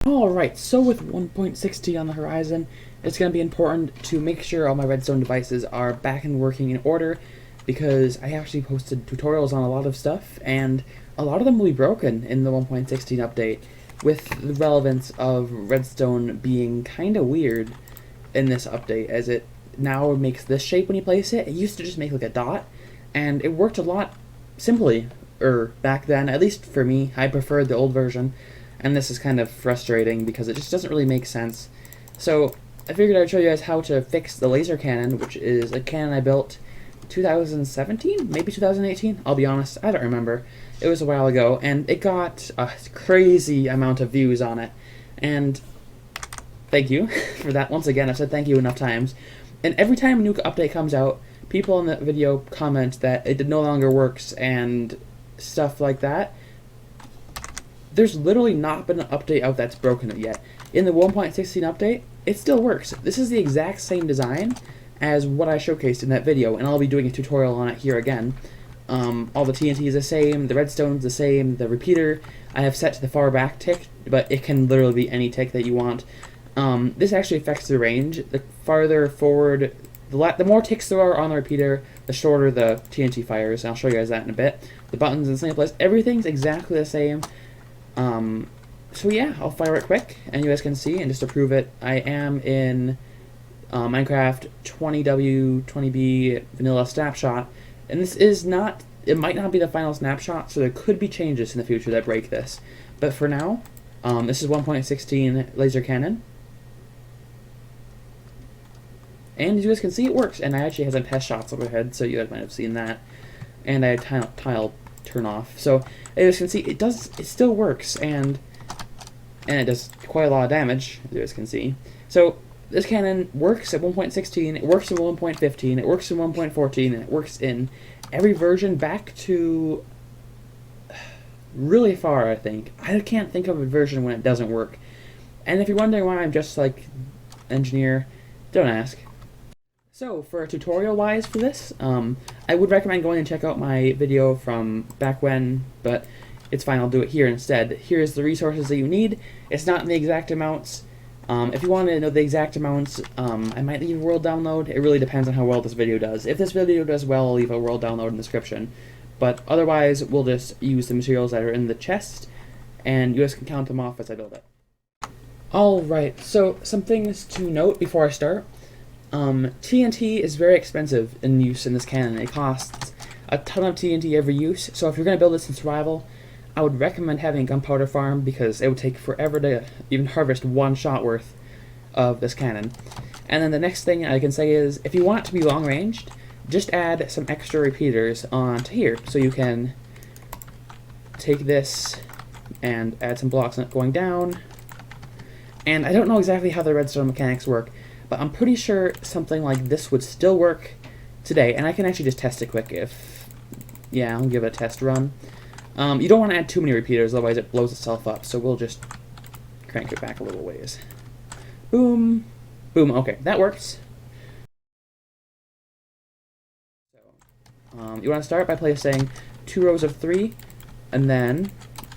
Alright, so with 1.6T on the horizon, it's going to be important to make sure all my Redstone devices are back and working in order, because I actually posted tutorials on a lot of stuff, and a lot of them will be broken in the 1.16 update, with the relevance of Redstone being kind of weird in this update, as it now makes this shape when you place it. It used to just make like a dot, and it worked a lot simply back then, at least for me. I preferred the old version. And this is kind of frustrating because it just doesn't really make sense. So I figured I'd show you guys how to fix the laser cannon, which is a cannon I built 2017, maybe 2018. I'll be honest, I don't remember. It was a while ago, and it got a crazy amount of views on it. And thank you for that. Once again, I've said thank you enough times. And every time a new update comes out, people in the video comment that it no longer works and stuff like that. There's literally not been an update out that's broken it yet. In the 1.16 update, it still works. This is the exact same design as what I showcased in that video, and I'll be doing a tutorial on it here again. All the TNT is the same, the redstone's the same, the repeater I have set to the far back tick, but it can literally be any tick that you want. This actually affects the range. The farther forward, the more ticks there are on the repeater, the shorter the TNT fires, and I'll show you guys that in a bit. The buttons in the same place, everything's exactly the same. So yeah, I'll fire it quick, and you guys can see, and just to prove it, I am in Minecraft 20W, 20B Vanilla Snapshot, and this is not, it might not be the final snapshot, so there could be changes in the future that break this. But for now, this is 1.16 laser cannon, and as you guys can see, it works, and I actually have some test shots overhead, so you guys might have seen that, and I had tile turn off. So as you can see, it still works, and it does quite a lot of damage, as you guys can see. So this cannon works at 1.16, it works in 1.15, it works in 1.14, and it works in every version back to really far, I think. I can't think of a version when it doesn't work. And if you're wondering why I'm just like engineer, don't ask. So, for a tutorial-wise for this, I would recommend going and check out my video from back when, but it's fine, I'll do it here instead. Here's the resources that you need. It's not in the exact amounts. If you want to know the exact amounts, I might leave a world download. It really depends on how well this video does. If this video does well, I'll leave a world download in the description. But otherwise, we'll just use the materials that are in the chest, and you guys can count them off as I build it. Alright, so some things to note before I start. TNT is very expensive in use in this cannon. It costs a ton of TNT every use, so if you're going to build this in survival, I would recommend having a gunpowder farm, because it would take forever to even harvest one shot worth of this cannon. And then the next thing I can say is, if you want it to be long ranged, just add some extra repeaters onto here, so you can take this and add some blocks going down. And I don't know exactly how the redstone mechanics work, but I'm pretty sure something like this would still work today, and I can actually just test it quick if, yeah, I'll give it a test run. You don't want to add too many repeaters, otherwise it blows itself up, so we'll just crank it back a little ways. Boom, boom, okay, that works. So, you want to start by placing 2 rows of 3, and then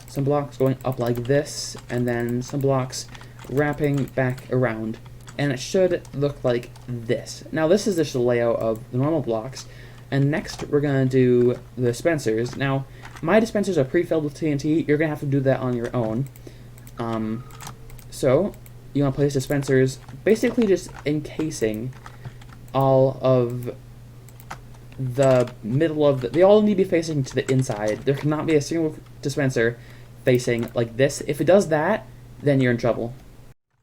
some blocks going up like this, and then some blocks wrapping back around. And it should look like this. Now this is just the layout of the normal blocks, and next we're going to do the dispensers. Now my dispensers are pre-filled with TNT, you're going to have to do that on your own. So you want to place dispensers basically just encasing all of the middle of they all need to be facing to the inside. There cannot be a single dispenser facing like this. If it does that, then you're in trouble.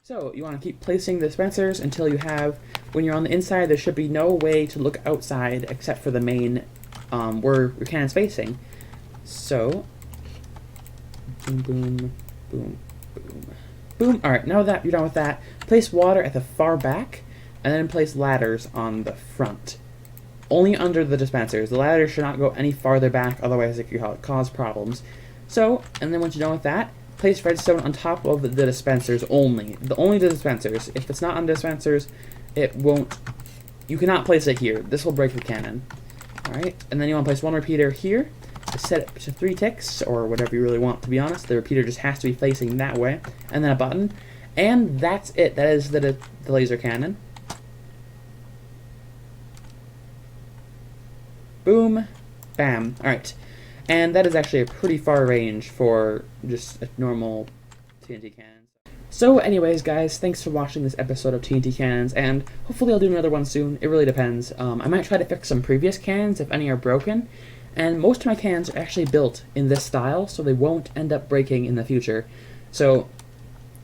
So, you want to keep placing the dispensers until you have, when you're on the inside, there should be no way to look outside except for the main, where your cannon's facing. So, boom, boom, boom, boom, boom. Alright, now that you're done with that, place water at the far back, and then place ladders on the front. Only under the dispensers. The ladders should not go any farther back, otherwise it could cause problems. So, and then once you're done with that, place redstone on top of the dispensers only. Only the dispensers. If it's not on dispensers, it won't. You cannot place it here. This will break the cannon. Alright, and then you want to place one repeater here, set it to 3 ticks, or whatever you really want, to be honest. The repeater just has to be facing that way, and then a button. And that's it. That is the laser cannon. Boom. Bam. Alright. And that is actually a pretty far range for just a normal TNT cannon. So anyways, guys, thanks for watching this episode of TNT Cannons, and hopefully I'll do another one soon. It really depends. I might try to fix some previous cannons if any are broken, and most of my cannons are actually built in this style, so they won't end up breaking in the future. So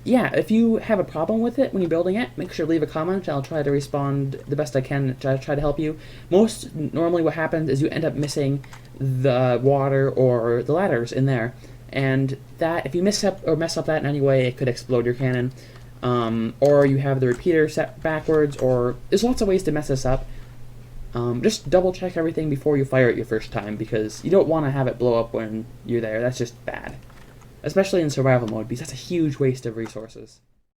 yeah, if you have a problem with it when you're building it, make sure to leave a comment. I'll try to respond the best I can, try to help you. Normally what happens is you end up missing the water or the ladders in there. And that, if you mess up that in any way, it could explode your cannon. Or you have the repeater set backwards, or there's lots of ways to mess this up. Just double check everything before you fire it your first time, because you don't want to have it blow up when you're there. That's just bad. Especially in survival mode, because that's a huge waste of resources.